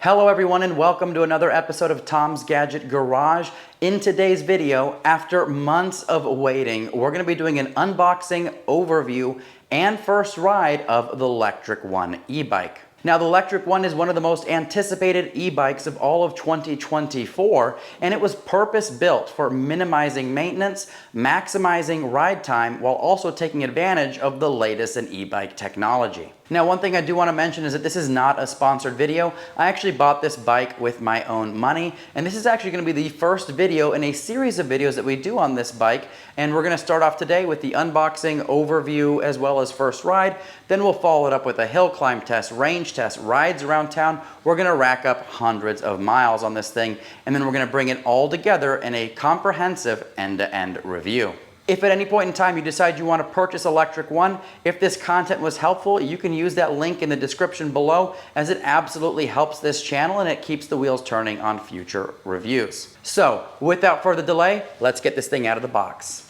Hello everyone and welcome to another episode of Tom's Gadget Garage. In today's video, after months of waiting, we're going to be doing an unboxing, overview, and first ride of the Lectric ONE e-bike. Now, the Lectric ONE is one of the most anticipated e-bikes of all of 2024, and it was purpose-built for minimizing maintenance, maximizing ride time, while also taking advantage of the latest in e-bike technology. Now, one thing I do want to mention is that this is not a sponsored video. I actually bought this bike with my own money, and this is actually going to be the first video in a series of videos that we do on this bike, and we're going to start off today with the unboxing, overview, as well as first ride. Then we'll follow it up with a hill climb test, range test, rides around town. We're going to rack up hundreds of miles on this thing, and then we're going to bring it all together in a comprehensive end-to-end review. If at any point in time you decide you want to purchase a Lectric ONE, if this content was helpful, you can use that link in the description below, as it absolutely helps this channel and it keeps the wheels turning on future reviews. So, without further delay, let's get this thing out of the box.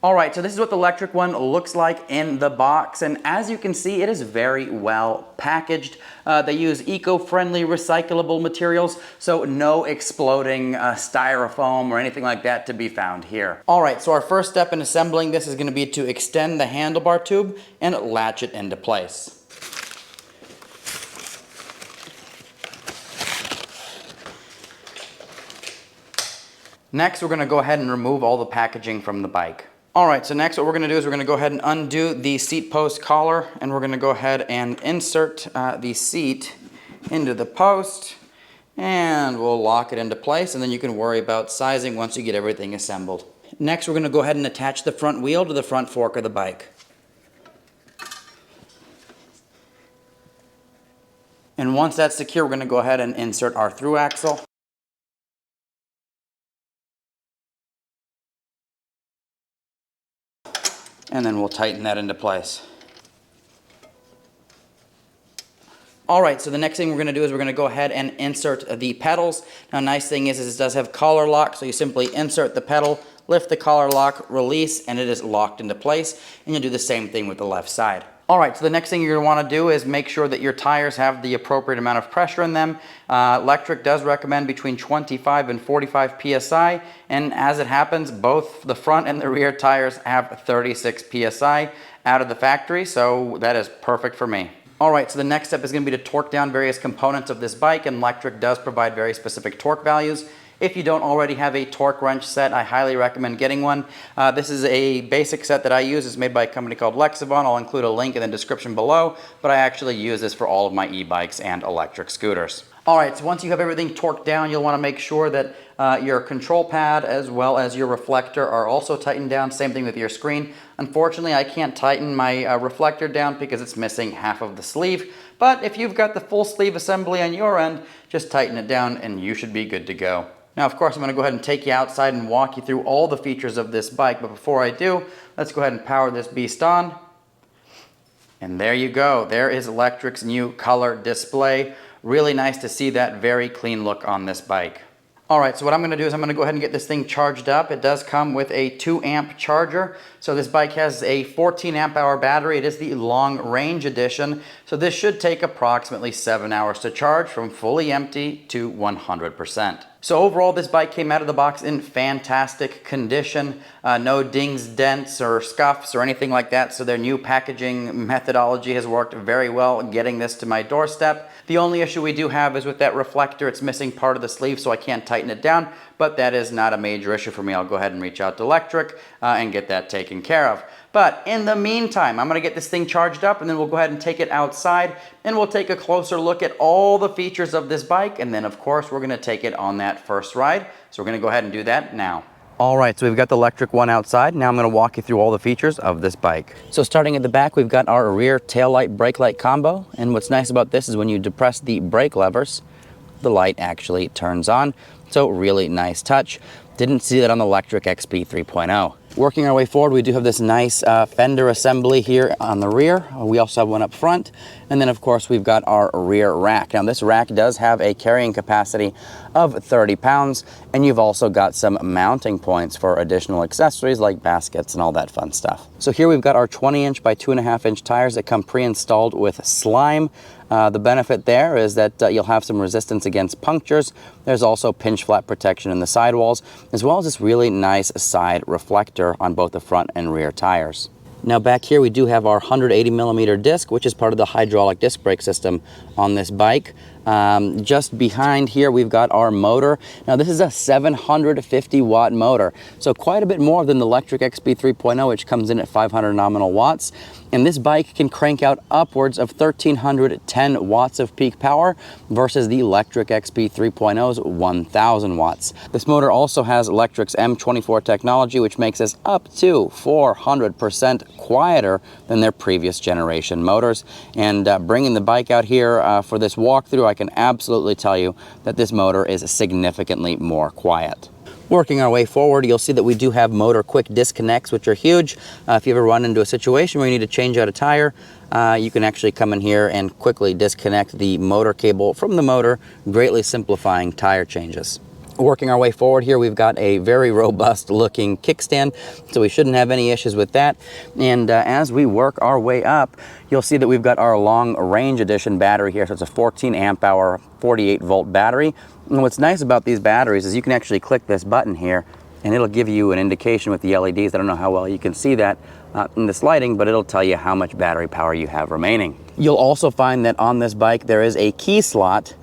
Alright, so this is what the Lectric ONE looks like in the box, and as you can see, it is very well packaged. They use eco-friendly recyclable materials, so no exploding styrofoam or anything like that to be found here. Alright, so our first step in assembling this is going to be to extend the handlebar tube and latch it into place. Next, we're going to go ahead and remove all the packaging from the bike. Alright, so next what we're going to do is we're going to go ahead and undo the seat post collar, and we're going to go ahead and insert the seat into the post, and we'll lock it into place, and then you can worry about sizing once you get everything assembled. Next, we're going to go ahead and attach the front wheel to the front fork of the bike. And once that's secure, we're going to go ahead and insert our through axle. And then we'll tighten that into place. Alright, so the next thing we're going to do is we're going to go ahead and insert the pedals. Now, nice thing is it does have collar lock, so you simply insert the pedal, lift the collar lock, release, and it is locked into place. And you'll do the same thing with the left side. Alright, so the next thing you're going to want to do is make sure that your tires have the appropriate amount of pressure in them. Lectric does recommend between 25 and 45 psi, and as it happens, both the front and the rear tires have 36 psi out of the factory, so that is perfect for me. Alright, so the next step is going to be to torque down various components of this bike, and Lectric does provide very specific torque values. If you don't already have a torque wrench set, I highly recommend getting one. This is a basic set that I use. It's made by a company called Lectric ONE. I'll include a link in the description below, but I actually use this for all of my e-bikes and electric scooters. Alright, so once you have everything torqued down, you'll want to make sure that your control pad as well as your reflector are also tightened down. Same thing with your screen. Unfortunately, I can't tighten my reflector down because it's missing half of the sleeve, but if you've got the full sleeve assembly on your end, just tighten it down and you should be good to go. Now, of course, I'm going to go ahead and take you outside and walk you through all the features of this bike, but before I do, let's go ahead and power this beast on. And there you go. There is Lectric's new color display. Really nice to see that very clean look on this bike. Alright, so what I'm going to do is I'm going to go ahead and get this thing charged up. It does come with a 2-amp charger. So this bike has a 14-amp-hour battery. It is the long range edition. So this should take approximately 7 hours to charge from fully empty to 100%. So overall, this bike came out of the box in fantastic condition. No dings, dents, or scuffs or anything like that. So their new packaging methodology has worked very well getting this to my doorstep. The only issue we do have is with that reflector. It's missing part of the sleeve, so I can't tighten it down, but that is not a major issue for me. I'll go ahead and reach out to Lectric and get that taken care of. But in the meantime, I'm going to get this thing charged up, and then we'll go ahead and take it outside, and we'll take a closer look at all the features of this bike, and then of course we're going to take it on that first ride. So we're going to go ahead and do that now. Alright, so we've got the Lectric ONE outside. Now I'm going to walk you through all the features of this bike. So starting at the back, we've got our rear taillight brake light combo, and what's nice about this is when you depress the brake levers, the light actually turns on. So really nice touch. Didn't see that on the Lectric XP 3.0. Working our way forward, we do have this nice fender assembly here on the rear. We also have one up front. And then, of course, we've got our rear rack. Now, this rack does have a carrying capacity of 30 pounds, and you've also got some mounting points for additional accessories like baskets and all that fun stuff. So here we've got our 20-inch by 2.5-inch tires that come pre-installed with slime. The benefit there is that you'll have some resistance against punctures. There's also pinch flat protection in the sidewalls, as well as this really nice side reflector on both the front and rear tires. Now back here we do have our 180 millimeter disc, which is part of the hydraulic disc brake system on this bike. Just behind here we've got our motor. Now this is a 750 watt motor, so quite a bit more than the Lectric XP 3.0, which comes in at 500 nominal watts. And this bike can crank out upwards of 1,310 watts of peak power versus the Lectric XP 3.0's 1,000 watts. This motor also has Lectric's M24 technology, which makes this up to 400% quieter than their previous generation motors. And bringing the bike out here for this walkthrough, I can absolutely tell you that this motor is significantly more quiet. Working our way forward, you'll see that we do have motor quick disconnects, which are huge. If you ever run into a situation where you need to change out a tire, you can actually come in here and quickly disconnect the motor cable from the motor, greatly simplifying tire changes. Working our way forward here, we've got a very robust looking kickstand, so we shouldn't have any issues with that. And as we work our way up, you'll see that we've got our long range edition battery here. So it's a 14 amp hour, 48 volt battery. And what's nice about these batteries is you can actually click this button here and it'll give you an indication with the LEDs. I don't know how well you can see that in this lighting, but it'll tell you how much battery power you have remaining. You'll also find that on this bike there is a key slot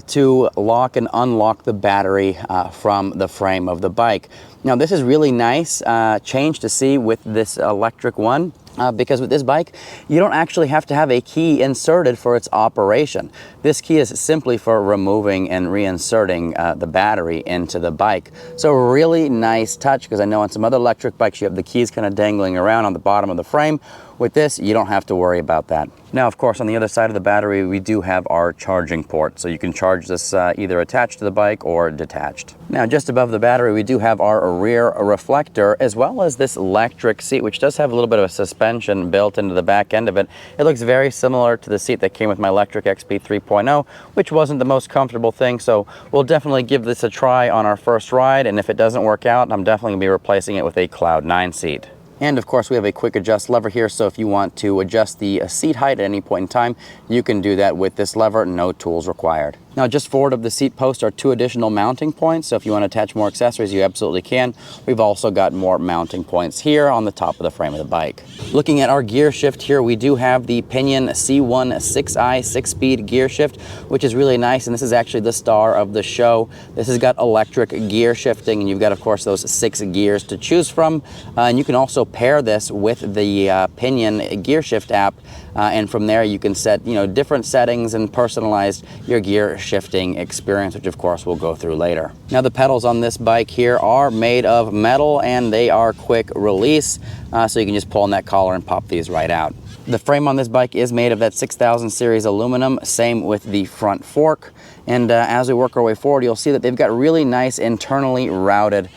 to lock and unlock the battery from the frame of the bike. Now this is really nice change to see with this Lectric ONE. Because with this bike, you don't actually have to have a key inserted for its operation. This key is simply for removing and reinserting the battery into the bike. So really nice touch, because I know on some other electric bikes you have the keys kind of dangling around on the bottom of the frame. With this, you don't have to worry about that. Now, of course, on the other side of the battery, we do have our charging port. So you can charge this either attached to the bike or detached. Now, just above the battery, we do have our rear reflector, as well as this electric seat, which does have a little bit of a suspension built into the back end of it. It looks very similar to the seat that came with my Lectric XP 3.0, which wasn't the most comfortable thing. So we'll definitely give this a try on our first ride. And if it doesn't work out, I'm definitely gonna be replacing it with a Cloud 9 seat. And of course we have a quick adjust lever here, so if you want to adjust the seat height at any point in time, you can do that with this lever, no tools required. Now just forward of the seat post are 2 additional mounting points, so if you want to attach more accessories, you absolutely can. We've also got more mounting points here on the top of the frame of the bike. Looking at our gear shift here, we do have the Pinion C1 6i 6-speed gear shift, which is really nice, and this is actually the star of the show. This has got electric gear shifting, and you've got, of course, those 6 gears to choose from, and you can also pair this with the Pinion gear shift app, and from there you can set different settings and personalize your gear shifting experience, which of course we'll go through later. Now the pedals on this bike here are made of metal and they are quick release, so you can just pull on that collar and pop these right out. The frame on this bike is made of that 6000 series aluminum, same with the front fork. And as we work our way forward, you'll see that they've got really nice internally routed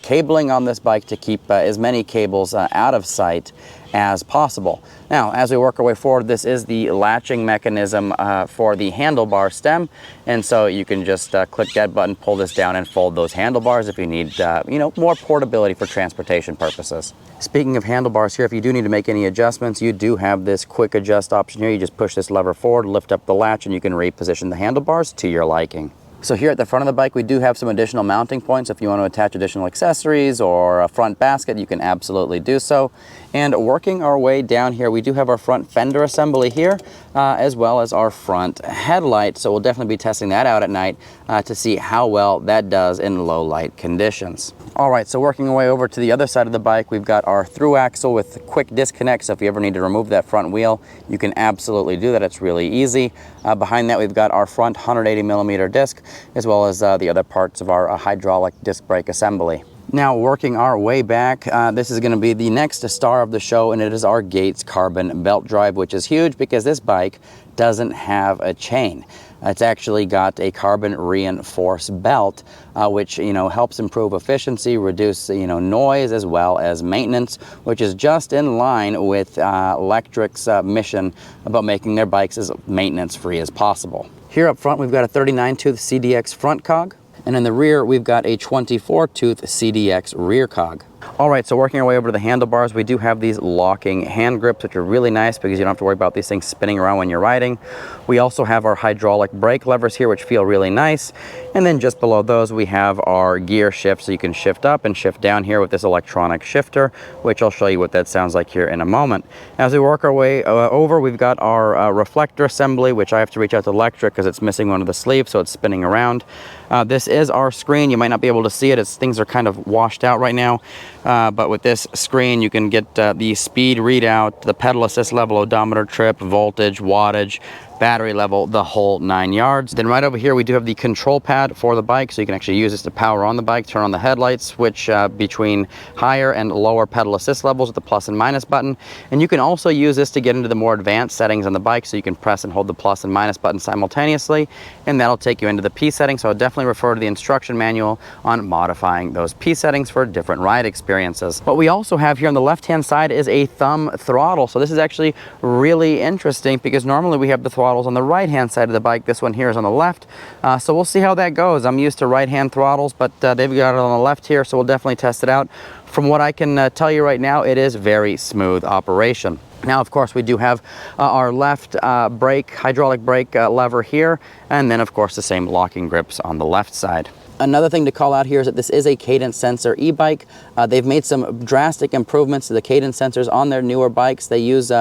cabling on this bike to keep as many cables out of sight as possible. Now, as we work our way forward, this is the latching mechanism for the handlebar stem, and so you can just click that button, pull this down, and fold those handlebars if you need, more portability for transportation purposes. Speaking of handlebars here, if you do need to make any adjustments, you do have this quick adjust option here. You just push this lever forward, lift up the latch, and you can reposition the handlebars to your liking. So here at the front of the bike, we do have some additional mounting points. If you want to attach additional accessories or a front basket, you can absolutely do so. And working our way down here, we do have our front fender assembly here, as well as our front headlight. So we'll definitely be testing that out at night to see how well that does in low light conditions. All right, so working our way over to the other side of the bike, we've got our through axle with quick disconnect. So if you ever need to remove that front wheel, you can absolutely do that. It's really easy. Behind that, we've got our front 180 millimeter disc, as well as the other parts of our hydraulic disc brake assembly. Now, working our way back, this is going to be the next star of the show, and it is our Gates carbon belt drive, which is huge because this bike doesn't have a chain. It's actually got a carbon reinforced belt, which helps improve efficiency, reduce noise, as well as maintenance, which is just in line with Lectric's mission about making their bikes as maintenance free as possible. Here up front we've got a 39-tooth CDX front cog, and in the rear we've got a 24-tooth CDX rear cog. Alright, so working our way over to the handlebars, we do have these locking hand grips, which are really nice because you don't have to worry about these things spinning around when you're riding. We also have our hydraulic brake levers here, which feel really nice. And then just below those, we have our gear shift, so you can shift up and shift down here with this electronic shifter, which I'll show you what that sounds like here in a moment. As we work our way over, we've got our reflector assembly, which I have to reach out to Lectric because it's missing one of the sleeves, so it's spinning around. This is our screen. You might not be able to see it, things are kind of washed out right now. But with this screen, you can get the speed readout, the pedal assist level, odometer, trip, voltage, wattage, battery level, the whole 9 yards. Then right over here we do have the control pad for the bike, so you can actually use this to power on the bike, turn on the headlights, switch between higher and lower pedal assist levels with the plus and minus button. And you can also use this to get into the more advanced settings on the bike, so you can press and hold the plus and minus button simultaneously, and that'll take you into the P settings. So I'll definitely refer to the instruction manual on modifying those P settings for different ride experiences. What we also have here on the left hand side is a thumb throttle. So this is actually really interesting because normally we have the throttles on the right hand side of the bike. This one here is on the left, so we'll see how that goes. I'm used to right hand throttles, but they've got it on the left here, so we'll definitely test it out. From what I can tell you right now, it is very smooth operation. Now, of course, we do have our left hydraulic brake lever here, and then of course the same locking grips on the left side. Another thing to call out here is that this is a cadence sensor e-bike. They've made some drastic improvements to the cadence sensors on their newer bikes. They use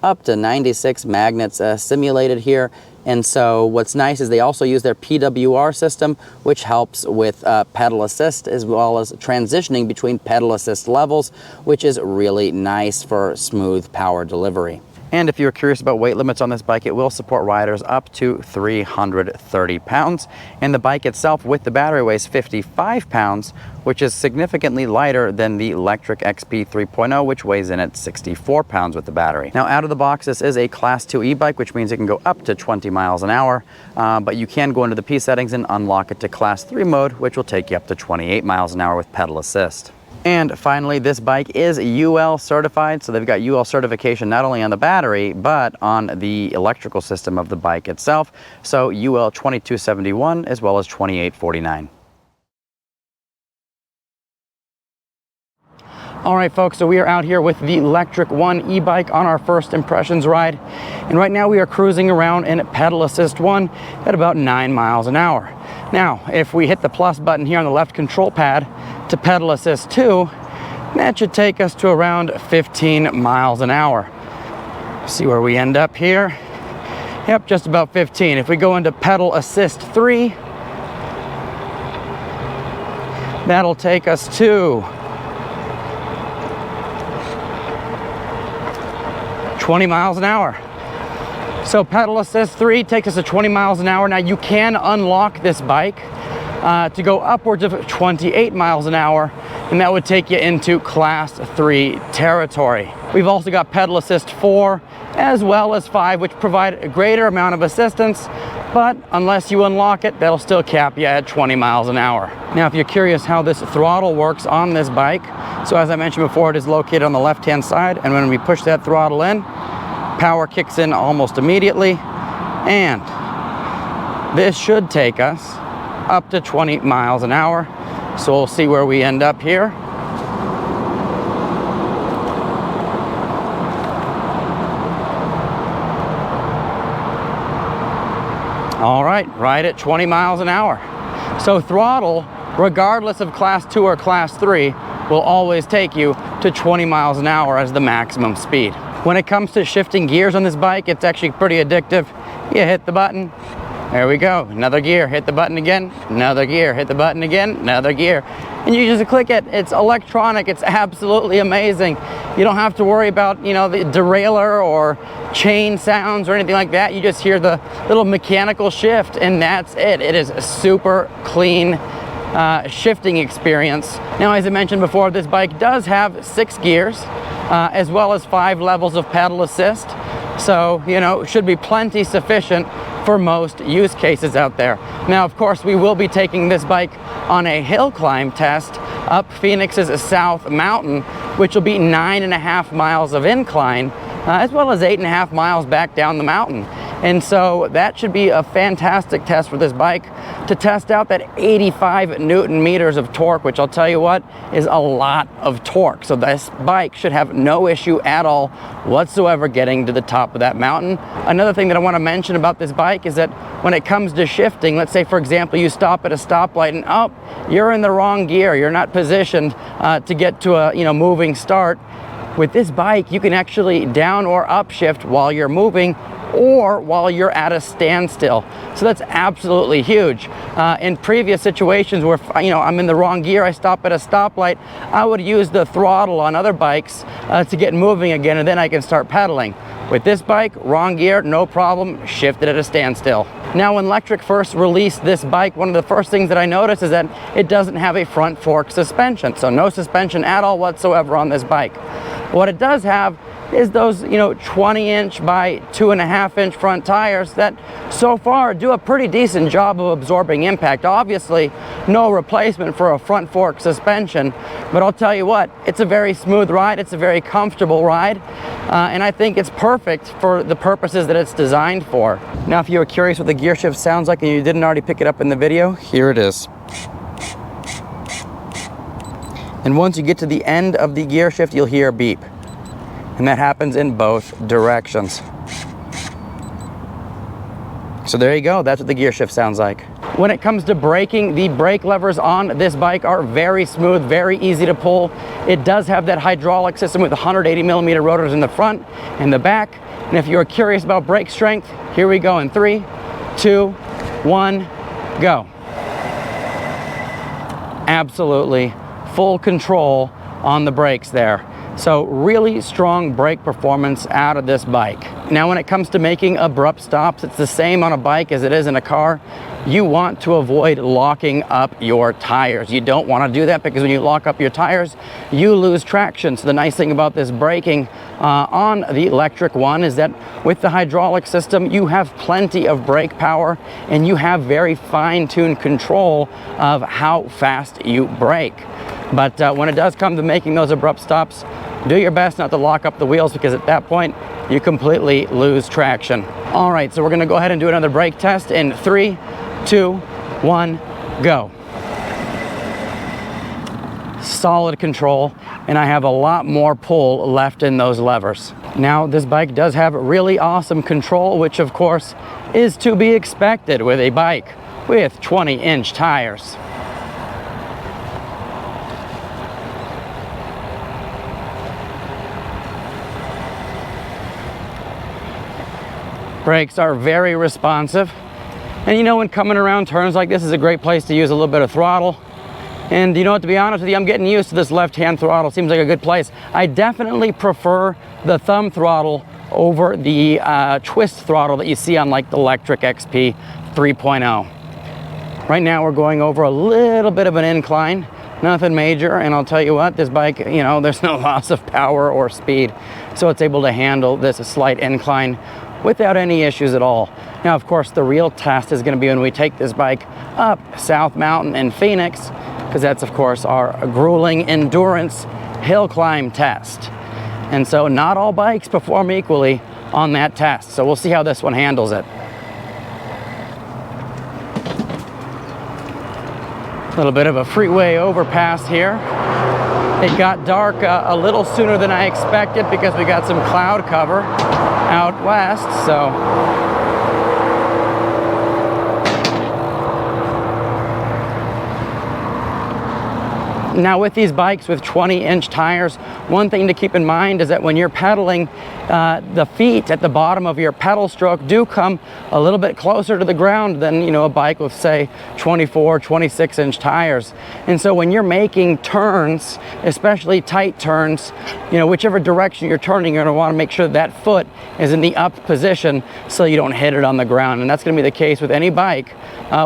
up to 96 magnets simulated here. And so what's nice is they also use their PWR system, which helps with pedal assist as well as transitioning between pedal assist levels, which is really nice for smooth power delivery. And if you're curious about weight limits on this bike, it will support riders up to 330 pounds. And the bike itself with the battery weighs 55 pounds, which is significantly lighter than the Lectric XP 3.0, which weighs in at 64 pounds with the battery. Now, out of the box, this is a Class 2 e-bike, which means it can go up to 20 miles an hour, but you can go into the P settings and unlock it to Class 3 mode, which will take you up to 28 miles an hour with pedal assist. And finally, this bike is UL certified, so they've got UL certification not only on the battery, but on the electrical system of the bike itself. So UL 2271 as well as 2849. All right, folks, so we are out here with the Lectric ONE e-bike on our first impressions ride. And right now we are cruising around in pedal assist 1 at about 9 miles an hour. Now, if we hit the plus button here on the left control pad to pedal assist 2, that should take us to around 15 miles an hour. See where we end up here. Yep, just about 15. If we go into pedal assist 3, that'll take us to 20 miles an hour. So pedal assist 3 takes us to 20 miles an hour. Now you can unlock this bike to go upwards of 28 miles an hour, and that would take you into Class 3 territory. We've also got pedal assist 4 as well as 5, which provide a greater amount of assistance, but unless you unlock it, that'll still cap you at 20 miles an hour. Now, if you're curious how this throttle works on this bike, so as I mentioned before, it is located on the left-hand side, and when we push that throttle in, power kicks in almost immediately, and this should take us up to 20 miles an hour. So we'll see where we end up here. All right, right at 20 miles an hour. So throttle, regardless of Class 2 or Class 3, will always take you to 20 miles an hour as the maximum speed. When it comes to shifting gears on this bike, it's actually pretty addictive. You hit the button, there we go, another gear, hit the button again, another gear, hit the button again, another gear. And you just click it, it's electronic, it's absolutely amazing. You don't have to worry about, you know, the derailleur or chain sounds or anything like that. You just hear the little mechanical shift, and that's it. It is a super clean shifting experience. Now, as I mentioned before, this bike does have 6 gears, as well as 5 levels of pedal assist. So, you know, it should be plenty sufficient for most use cases out there. Now, of course, we will be taking this bike on a hill climb test up Phoenix's South Mountain, which will be 9.5 miles of incline, as well as 8.5 miles back down the mountain. And so that should be a fantastic test for this bike to test out that 85 Newton meters of torque, which I'll tell you what is a lot of torque. So this bike should have no issue at all whatsoever getting to the top of that mountain. Another thing that I want to mention about this bike is that when it comes to shifting, let's say for example you stop at a stoplight and you're in the wrong gear, you're not positioned to get to a moving start. With this bike you can actually down or upshift while you're moving or while you're at a standstill. So that's absolutely huge. In previous situations where I'm in the wrong gear, I stop at a stoplight, I would use the throttle on other bikes to get moving again, and then I can start pedaling. With this bike, wrong gear, no problem, shifted at a standstill. Now, when Lectric first released this bike, one of the first things that I noticed is that it doesn't have a front fork suspension. So no suspension at all whatsoever on this bike. What it does have is those 20-inch by 2.5-inch front tires that so far do a pretty decent job of absorbing impact. Obviously no replacement for a front fork suspension, but I'll tell you what, it's a very smooth ride, it's a very comfortable ride, and I think it's perfect for the purposes that it's designed for. Now, if you were curious what the gear shift sounds like and you didn't already pick it up in the video, here it is. And once you get to the end of the gear shift, you'll hear a beep. And that happens in both directions. So there you go, that's what the gear shift sounds like. When it comes to braking, the brake levers on this bike are very smooth, very easy to pull. It does have that hydraulic system with 180mm rotors in the front and the back. And if you're curious about brake strength, here we go in 3, 2, 1, go. Absolutely full control on the brakes there. So really strong brake performance out of this bike. Now, when it comes to making abrupt stops, it's the same on a bike as it is in a car. You want to avoid locking up your tires. You don't want to do that because when you lock up your tires, you lose traction. So the nice thing about this braking on the Lectric ONE is that with the hydraulic system, you have plenty of brake power and you have very fine-tuned control of how fast you brake. But when it does come to making those abrupt stops, do your best not to lock up the wheels because at that point, you completely lose traction. All right, so we're gonna go ahead and do another brake test in 3, 2, 1, go. Solid control, and I have a lot more pull left in those levers. Now, this bike does have really awesome control, which of course is to be expected with a bike with 20-inch tires. Brakes are very responsive, and when coming around turns like this is a great place to use a little bit of throttle. And to be honest with you, I'm getting used to this left-hand throttle. Seems like a good place. I definitely prefer the thumb throttle over the twist throttle that you see on like the Lectric XP 3.0. Right now we're going over a little bit of an incline, nothing major, and I'll tell you what, this bike, there's no loss of power or speed, so it's able to handle this slight incline without any issues at all. Now, of course, the real test is going to be when we take this bike up South Mountain in Phoenix, because that's, of course, our grueling endurance hill climb test. And so not all bikes perform equally on that test. So we'll see how this one handles it. A little bit of a freeway overpass here. It got dark a little sooner than I expected because we got some cloud cover out west, so now with these bikes with 20-inch tires, one thing to keep in mind is that when you're pedaling, the feet at the bottom of your pedal stroke do come a little bit closer to the ground than a bike with say 24, 26-inch tires. And so when you're making turns, especially tight turns, whichever direction you're turning, you're going to want to make sure that foot is in the up position so you don't hit it on the ground. And that's going to be the case with any bike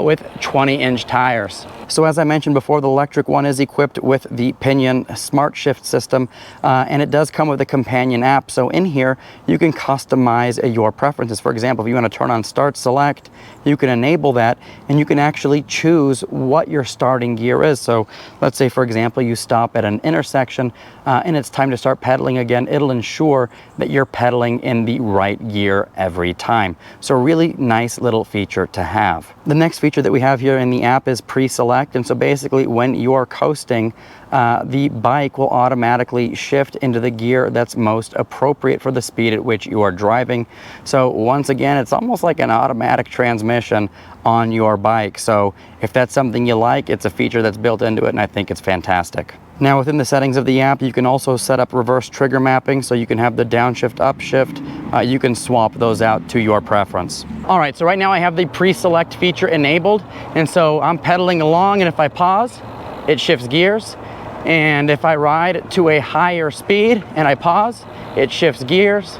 with 20-inch tires. So as I mentioned before, the Lectric ONE is equipped with the Pinion Smart Shift system, and it does come with a companion app. So in here, you can customize your preferences. For example, if you want to turn on Start Select, you can enable that, and you can actually choose what your starting gear is. So let's say, for example, you stop at an intersection, and it's time to start pedaling again. It'll ensure that you're pedaling in the right gear every time. So really nice little feature to have. The next feature that we have here in the app is pre-select. And so basically when you're coasting, the bike will automatically shift into the gear that's most appropriate for the speed at which you are driving. So once again, it's almost like an automatic transmission on your bike. So if that's something you like, it's a feature that's built into it, and I think it's fantastic. Now within the settings of the app, you can also set up reverse trigger mapping, so you can have the downshift, upshift. You can swap those out to your preference. All right, so right now I have the pre-select feature enabled, and so I'm pedaling along, and if I pause, it shifts gears. And if I ride to a higher speed and I pause, it shifts gears.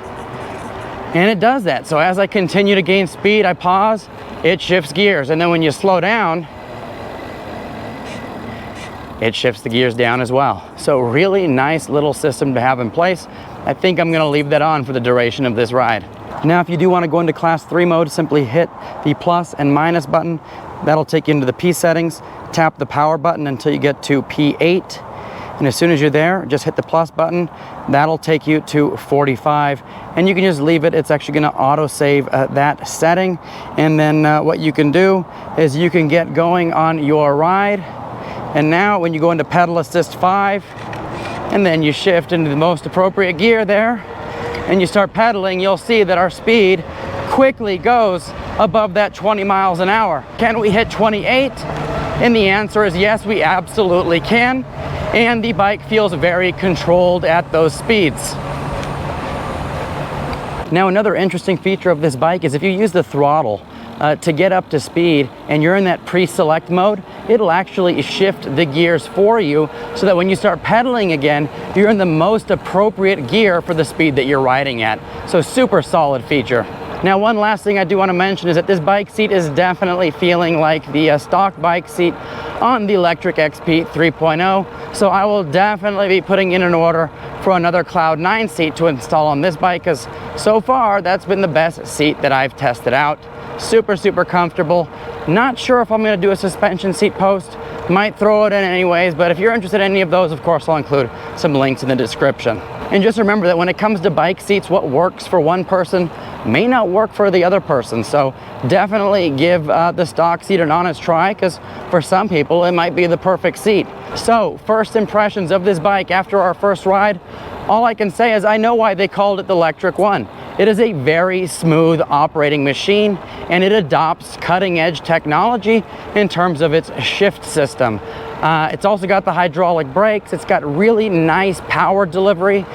And it does that. So as I continue to gain speed, I pause, it shifts gears. And then when you slow down, it shifts the gears down as well. So really nice little system to have in place. I think I'm gonna leave that on for the duration of this ride. Now, if you do want to go into Class 3 mode, simply hit the plus and minus button. That'll take you into the P settings. Tap the power button until you get to P8. And as soon as you're there, just hit the plus button. That'll take you to 45. And you can just leave it. It's actually going to auto-save that setting. And then what you can do is you can get going on your ride. And now when you go into Pedal Assist 5, and then you shift into the most appropriate gear there, and you start pedaling, you'll see that our speed quickly goes above that 20 miles an hour. Can we hit 28? And the answer is yes, we absolutely can. And the bike feels very controlled at those speeds. Now, another interesting feature of this bike is if you use the throttle to get up to speed and you're in that pre-select mode, it'll actually shift the gears for you so that when you start pedaling again, you're in the most appropriate gear for the speed that you're riding at. So super solid feature. Now, one last thing I do want to mention is that this bike seat is definitely feeling like the stock bike seat on the Lectric XP 3.0. So I will definitely be putting in an order for another Cloud 9 seat to install on this bike, because so far that's been the best seat that I've tested out. Super comfortable. Not sure if I'm going to do a suspension seat post. Might throw it in anyways, but if you're interested in any of those, of course, I'll include some links in the description. And just remember that when it comes to bike seats, what works for one person may not work for the other person. So definitely give the stock seat an honest try, because for some people it might be the perfect seat. So first impressions of this bike after our first ride, all I can say is I know why they called it the Lectric ONE. It is a very smooth operating machine, and it adopts cutting-edge technology in terms of its shift system. It's also got the hydraulic brakes. It's got really nice power delivery,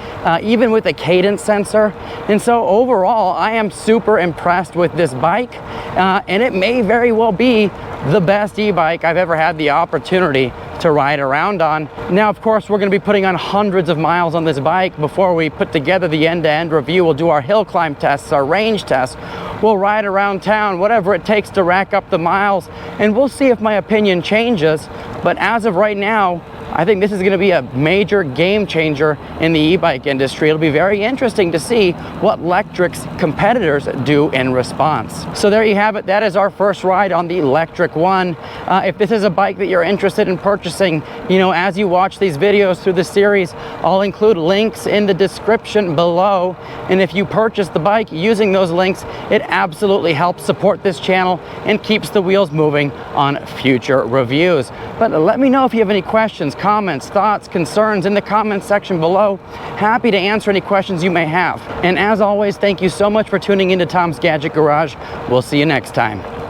even with a cadence sensor. And so overall, I am super impressed with this bike, and it may very well be the best e-bike I've ever had the opportunity to ride around on. Now, of course, we're going to be putting on hundreds of miles on this bike before we put together the end-to-end review. We'll do our hill climb tests, our range tests. We'll ride around town, whatever it takes to rack up the miles, and we'll see if my opinion changes. But as of right now, I think this is going to be a major game changer in the e-bike industry. It'll be very interesting to see what Lectric's competitors do in response. So there you have it. That is our first ride on the Lectric ONE. If this is a bike that you're interested in purchasing, as you watch these videos through the series, I'll include links in the description below. And if you purchase the bike using those links, it absolutely helps support this channel and keeps the wheels moving on future reviews. But let me know if you have any questions, comments, thoughts, concerns in the comments section below. Happy to answer any questions you may have. And as always, thank you so much for tuning into Tom's Gadget Garage. We'll see you next time.